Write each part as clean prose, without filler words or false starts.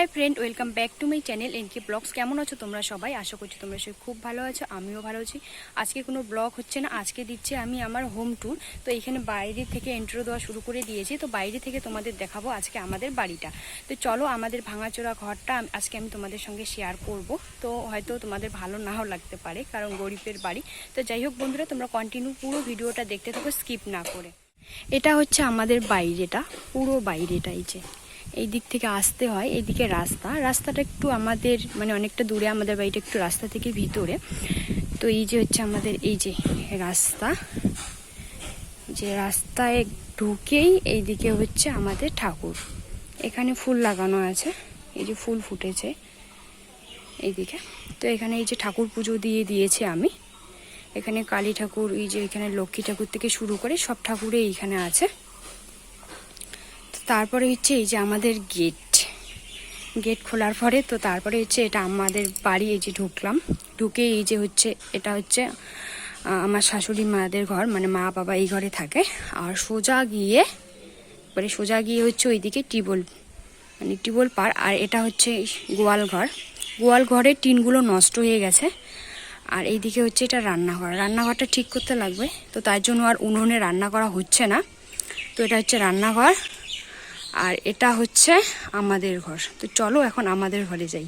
High friend, welcome back to my channel NK blogs. কেমন আছো তোমরা সবাই? আশা করছি তোমরা সবাই খুব ভালো আছো, আমিও ভালো আছি। আজকে কোনো ব্লগ হচ্ছে না, আজকে দিচ্ছি আমি আমার হোম ট্যুর। তো এখানে বাইরে থেকে এন্ট্রো দেওয়া শুরু করে দিয়েছি, তো বাইরে থেকে তোমাদের দেখাবো আজকে আমাদের বাড়িটা। তো চলো, আমাদের ভাঙাচোরা ঘরটা আজকে আমি তোমাদের সঙ্গে শেয়ার করব। তো হয়তো তোমাদের ভালো নাও লাগতে পারে, কারণ গরিবের বাড়ি। তো যাই হোক বন্ধুরা, তোমরা কন্টিনিউ পুরো ভিডিওটা দেখতে থাকো, স্কিপ না করে। এটা হচ্ছে আমাদের বাইরেটা, পুরো বাইরেটা। এই দিক থেকে আসতে হয়, এইদিকে রাস্তাটা একটু আমাদের মানে অনেকটা দূরে, আমাদের বাড়িটা একটু রাস্তা থেকে ভিতরে। তো এই যে হচ্ছে আমাদের এই যে রাস্তা, যে রাস্তায় ঢুকেই এইদিকে হচ্ছে আমাদের ঠাকুর। এখানে ফুল লাগানো আছে, এই যে ফুল ফুটেছে এইদিকে। তো এখানে এই যে ঠাকুর পুজো দিয়ে দিয়েছে আমি। এখানে কালী ঠাকুর, এই যে এখানে লক্ষ্মী ঠাকুর থেকে শুরু করে সব ঠাকুরই এইখানে আছে। তারপরে হচ্ছে এই যে আমাদের গেট খোলার পরে, তো তারপরে হচ্ছে এটা আমাদের বাড়ি। এই যে ঢুকলাম, ঢুকে এই যে হচ্ছে এটা হচ্ছে আমার শাশুড়ি মাদের ঘর, মানে মা বাবা এই ঘরে থাকে। আর সোজা গিয়ে হচ্ছে ওইদিকে টিবল পার। আর এটা হচ্ছে গোয়াল ঘরের টিনগুলো নষ্ট হয়ে গেছে। আর এইদিকে হচ্ছে এটা রান্নাঘরটা ঠিক করতে লাগবে, তো তার জন্য আর উনুনে রান্না করা হচ্ছে না। তো এটা হচ্ছে রান্নাঘর, আর এটা হচ্ছে আমাদের ঘর। তো চলো এখন আমাদের ঘরে যাই।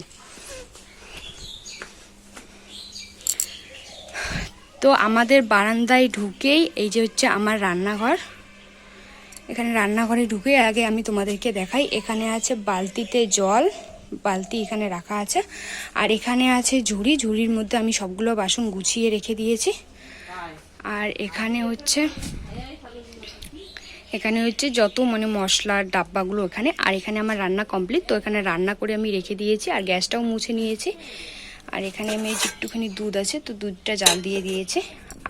তো আমাদের বারান্দায় ঢুকেই এই যে হচ্ছে আমার রান্নাঘর। এখানে রান্নাঘরে ঢুকে আগে আমি তোমাদেরকে দেখাই। এখানে আছে বালতিতে জল, বালতি এখানে রাখা আছে। আর এখানে আছে ঝুড়ির মধ্যে আমি সবগুলো বাসন গুছিয়ে রেখে দিয়েছি। আর এখানে হচ্ছে যত মানে মশলার ডাব্বাগুলো এখানে। আর এখানে আমার রান্না কমপ্লিট, তো এখানে রান্না করে আমি রেখে দিয়েছি, আর গ্যাসটাও মুছে নিয়েছি। আর এখানে আমি একটুখানি দুধ আছে, তো দুধটা জাল দিয়ে দিয়েছি।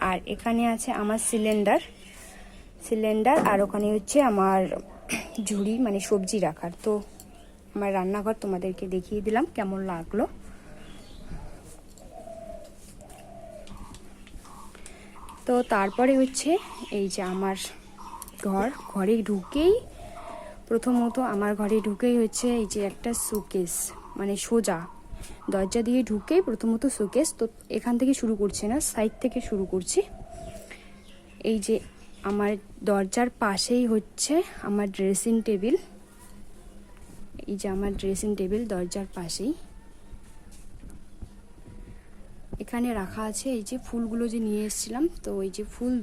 আর এখানে আছে আমার সিলিন্ডার, আর ওখানে হচ্ছে আমার ঝুড়ি, মানে সবজি রাখার। তো আমার রান্নাঘর তোমাদেরকে দেখিয়ে দিলাম, কেমন লাগলো। তো তারপরে হচ্ছে এই যে আমার ঘরে ঢুকেই প্রথমত হচ্ছে এই যে একটা শোকেস, মানে সোজা দরজা দিয়ে ঢুকেই প্রথমত শোকেস। তো এখান থেকে শুরু করছি না, সাইড থেকে শুরু করছি। এই যে আমার দরজার পাশেই হচ্ছে আমার ড্রেসিং টেবিল। এই যে আমার ড্রেসিং টেবিল দরজার পাশেই। এখানে রাখা আছে এই যে ফুলগুলো যে নিয়ে এসেছিলাম, তো এই যে ফুল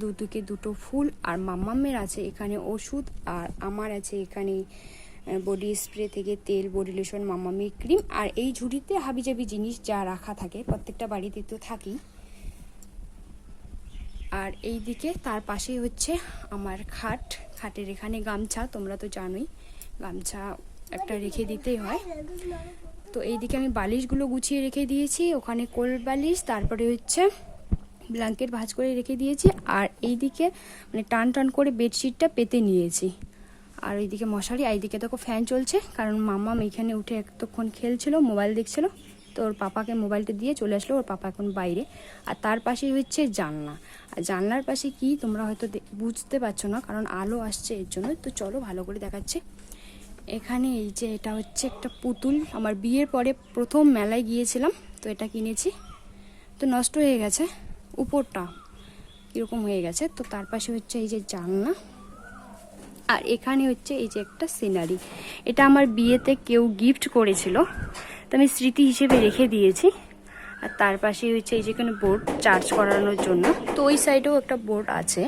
দুটো ফুল। আর মাম্মামের আছে এখানে ওষুধ, আর আমার আছে এখানে বডি স্প্রে থেকে তেল, বডি লোশন, মাম্মামের ক্রিম। আর এই ঝুড়িতে হাবিজাবি জিনিস যা রাখা থাকে, প্রত্যেকটা বাড়িতে তো থাকেই। আর এই দিকে তার পাশেই হচ্ছে আমার খাটের এখানে গামছা, তোমরা তো জানোই গামছা একটা রেখে দিতেই হয়। তো এইদিকে আমি বালিশগুলো গুছিয়ে রেখে দিয়েছি, ওখানে কোল বালিশ, তারপরে হচ্ছে ব্ল্যাঙ্কেট ভাঁজ করে রেখে দিয়েছি। আর এইদিকে মানে টান করে বেডশিটটা পেতে নিয়েছি। আর এইদিকে মশারি, এইদিকে দেখো ফ্যান চলছে, কারণ মাম্মাম এইখানে উঠে এতক্ষণ খেলছিল, মোবাইল দেখছিল। তো ওর পাপাকে মোবাইলটা দিয়ে চলে আসলো, ওর পাপা এখন বাইরে। আর তার পাশে হচ্ছে জানলা। আর জানলার পাশে কি তোমরা হয়তো বুঝতে পারছো না, কারণ আলো আসছে এর জন্য। তো চলো ভালো করে দেখাচ্ছে। এখানে এই যে এটা হচ্ছে একটা পুতুল, আমার বিয়ের পরে প্রথম মেলায় গিয়েছিলাম, তো এটা কিনেছি। তো নষ্ট হয়ে গেছে, উপরটা কীরকম হয়ে গেছে। তো তার পাশে হচ্ছে এই যে জানলা। আর এখানে হচ্ছে এই যে একটা সিনারি, এটা আমার বিয়েতে কেউ গিফট করেছিল, তো আমি স্মৃতি হিসেবে রেখে দিয়েছি। আর তার পাশে হচ্ছে এই যে এখানে বোর্ড চার্জ করানোর জন্য, তো ওই সাইডেও একটা বোর্ড আছে।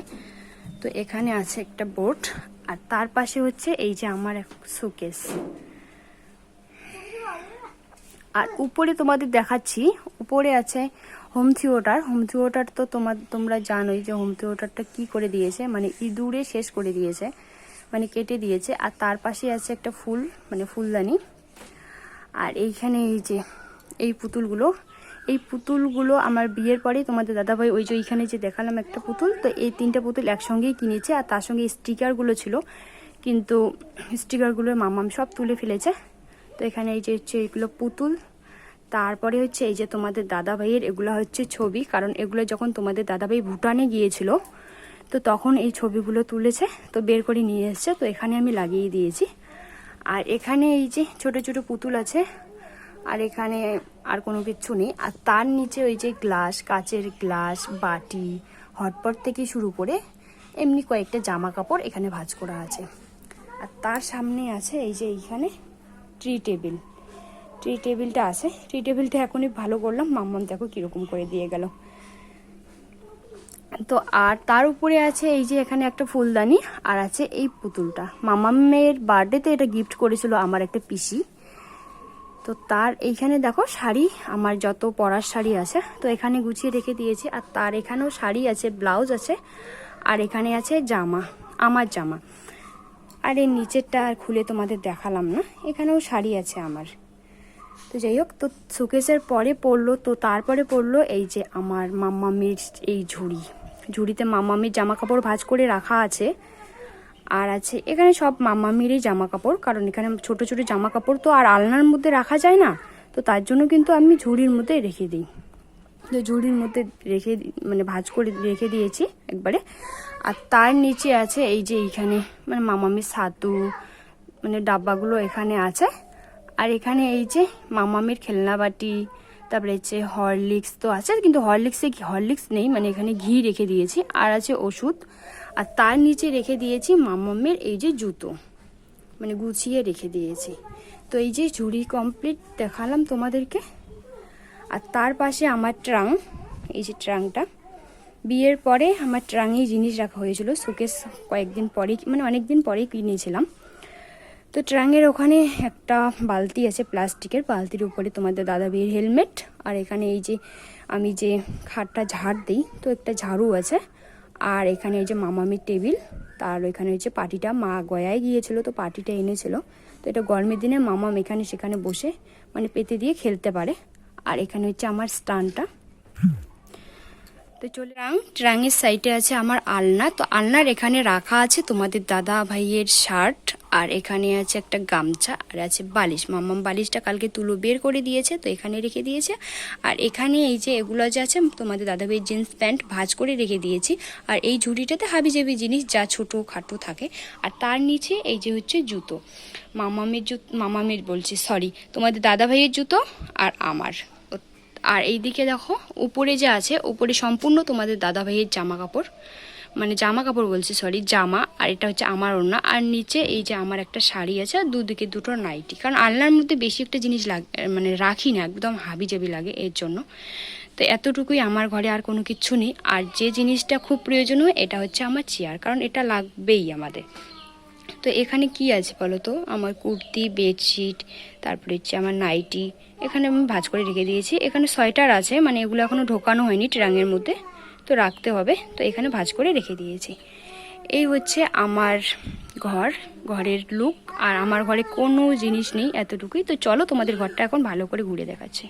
তো এখানে আছে একটা বোর্ড। আর তার পাশে হচ্ছে এই যে আমার শোকেস। আর উপরে তোমাদের দেখাচ্ছি, উপরে আছে হোম থিয়েটার। তো তোমরা জানোই যে হোম থিয়েটারটা কি করে দিয়েছে, মানে ইঁদুরে শেষ করে দিয়েছে, মানে কেটে দিয়েছে। আর তার পাশে আছে একটা ফুল, মানে ফুলদানি। আর এইখানে এই যে এই পুতুলগুলো আমার বিয়ের পরে তোমাদের দাদাভাই, ওই যে এইখানে যে দেখালাম একটা পুতুল, তো এই 3টে পুতুল একসঙ্গেই কিনেছে। আর তার সঙ্গে স্টিকারগুলো ছিল, কিন্তু স্টিকারগুলো মাম্মাম সব তুলে ফেলেছে। তো এখানে এই যে হচ্ছে এগুলো পুতুল। তারপরে হচ্ছে এই যে তোমাদের দাদাভাইয়ের এগুলো হচ্ছে ছবি, কারণ এগুলো যখন তোমাদের দাদাভাই ভুটানে গিয়েছিল, তো তখন এই ছবিগুলো তুলেছে, তো বের করে নিয়ে এসছে, তো এখানে আমি লাগিয়ে দিয়েছি। আর এখানে এই যে ছোট ছোট পুতুল আছে, আর এখানে আর কোনো কিছু নেই। আর তার নিচে ওই যে গ্লাস, কাচের গ্লাস, বাটি, হটপট থেকে শুরু করে এমনি কয়েকটা জামা কাপড় এখানে ভাঁজ করা আছে। আর তার সামনে আছে এই যে এইখানে ট্রি টেবিলটা আছে। ট্রি টেবিলটা এখনই ভালো করলাম, মাম্মাম দেখো কীরকম করে দিয়ে গেল। তো আর তার উপরে আছে এই যে এখানে একটা ফুলদানি, আর আছে এই পুতুলটা। মামামের বার্থডেতে এটা গিফট করেছিল আমার একটা পিসি। তো তার এইখানে দেখো শাড়ি, আমার যত পরার শাড়ি আছে তো এখানে গুছিয়ে রেখে দিয়েছি। আর তার এখানেও শাড়ি আছে, ব্লাউজ আছে, আর এখানে আছে জামা, আমার জামা। আর এর নিচেরটা আর খুলে তোমাদের দেখালাম না, এখানেও শাড়ি আছে আমার। তো যাই হোক, তো শোকেসের পরে পড়লো, তো তারপরে পড়লো এই যে আমার মাম্মামির এই ঝুড়িতে মাম্মামির জামা কাপড় ভাঁজ করে রাখা আছে। আর আছে এখানে সব মাম্মামিরই জামা কাপড়, কারণ এখানে ছোট ছোট জামা কাপড় তো আর আলনার মধ্যে রাখা যায় না, তো তার জন্য কিন্তু আমি ঝুড়ির মধ্যে রেখে দিই। তো ঝুড়ির মধ্যে মানে ভাঁজ করে রেখে দিয়েছি একবারে। আর তার নিচে আছে এই যে এইখানে মানে মামামির ছাতু মানে ডাব্বাগুলো এখানে আছে। আর এখানে এই যে মামামির খেলনা বাটি, তারপরে হচ্ছে হরলিক্স তো আছে, কিন্তু হরলিক্স নেই, মানে এখানে ঘি রেখে দিয়েছি। আর আছে ওষুধ। আর তার নিচে রেখে দিয়েছি মামামের এই যে জুতো, মানে গুছিয়ে রেখে দিয়েছি। তো এই যে ঝুড়ি কমপ্লিট দেখালাম তোমাদেরকে। আর তার পাশে আমার ট্রাং, এই যে ট্রাংটা বিয়ের পরে আমার ট্রাঙেই জিনিস রাখা হয়েছিল। শোকেস কয়েকদিন পরেই মানে অনেক দিন পরেই কিনেছিলাম। তো ট্রাঙের ওখানে একটা বালতি আছে প্লাস্টিকের, বালতির উপরে তোমাদের দাদা বিয়ের হেলমেট। আর এখানে এই যে আমি যে খাটটা ঝাড় দিই তো একটা ঝাড়ু আছে। আর এখানে এই যে মামামির টেবিল, তার ওইখানে হচ্ছে পাটিটা, মা গয়ায় গিয়েছিল তো পাটিটা এনেছিল। তো এটা গরমের দিনে মামাম এখানে সেখানে বসে মানে পেতে দিয়ে খেলতে পারে। আর এখানে হচ্ছে আমার স্টানটা। তো চলে ট্রাঙের সাইডে আছে আমার আলনা। তো আলনার এখানে রাখা আছে তোমাদের দাদা ভাইয়ের শার্ট, আর এখানে আছে একটা গামছা, আর আছে বালিশ। মাম্মাম বালিশটা কালকে তুলো বের করে দিয়েছে, তো এখানে রেখে দিয়েছে। আর এখানে এই যে এগুলো যে আছে তোমাদের দাদা ভাইয়ের জিন্স প্যান্ট ভাঁজ করে রেখে দিয়েছি। আর এই ঝুড়িটাতে হাবিজাবি জিনিস যা ছোটো খাটো থাকে। আর তার নিচে এই যে হচ্ছে জুতো, মামামের বলছি সরি, তোমাদের দাদা ভাইয়ের জুতো আর আমার। আর এই দিকে দেখো উপরে যে আছে, উপরে সম্পূর্ণ তোমাদের দাদা ভাইয়ের জামা কাপড়, মানে জামা কাপড় বলছি সরি, জামা। আর এটা হচ্ছে আমার ওড়না। আর নিচে এই যে আমার একটা শাড়ি আছে, আর দুদিকে দুটো নাইটি, কারণ আলনার মধ্যে বেশি একটা জিনিস মানে রাখি না, একদম হাবিজাবি লাগে এর জন্য। তো এতটুকুই আমার ঘরে, আর কোনো কিছু নেই। আর যে জিনিসটা খুব প্রয়োজনীয় এটা হচ্ছে আমার চেয়ার, কারণ এটা লাগবেই আমাদের। তো এখানে কি আছে বলো তো, আমার কুর্তি, বেডশিট, তারপরে হচ্ছে আমার নাইটি এখানে আমি ভাঁজ করে রেখে দিয়েছি। এখানে সোয়েটার আছে, মানে এগুলো এখনও ঢোকানো হয়নি ট্রাঙের মধ্যে, তো রাখতে হবে, তো এখানে ভাঁজ করে রেখে দিয়েছি। এই হচ্ছে আমার ঘরের লুক। আর আমার ঘরে কোনো জিনিস নেই, এতটুকুই। তো চলো তোমাদের ঘরটা এখন ভালো করে ঘুরে দেখাচ্ছি।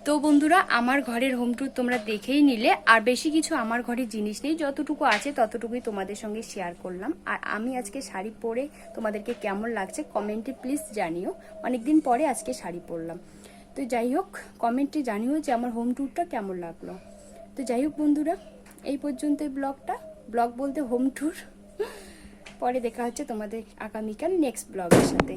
তো বন্ধুরা, আমার ঘরের হোম ট্যুর তোমরা দেখেই নিলে। আর বেশি কিছু আমার ঘরে জিনিস নেই, যতটুকু আছে ততটুকুই তোমাদের সঙ্গে শেয়ার করলাম। আর আমি আজকে শাড়ি পরে তোমাদেরকে কেমন লাগছে কমেন্টে প্লিজ জানিও। অনেকদিন পরে আজকে শাড়ি পরলাম। তো যাই হোক, কমেন্টে জানিও যে আমার হোম ট্যুরটা কেমন লাগলো। তো যাই হোক বন্ধুরা, এই পর্যন্ত ব্লগ বলতে হোম ট্যুর। পরে দেখা হচ্ছে তোমাদের আগামীকাল নেক্সট ব্লগের সাথে।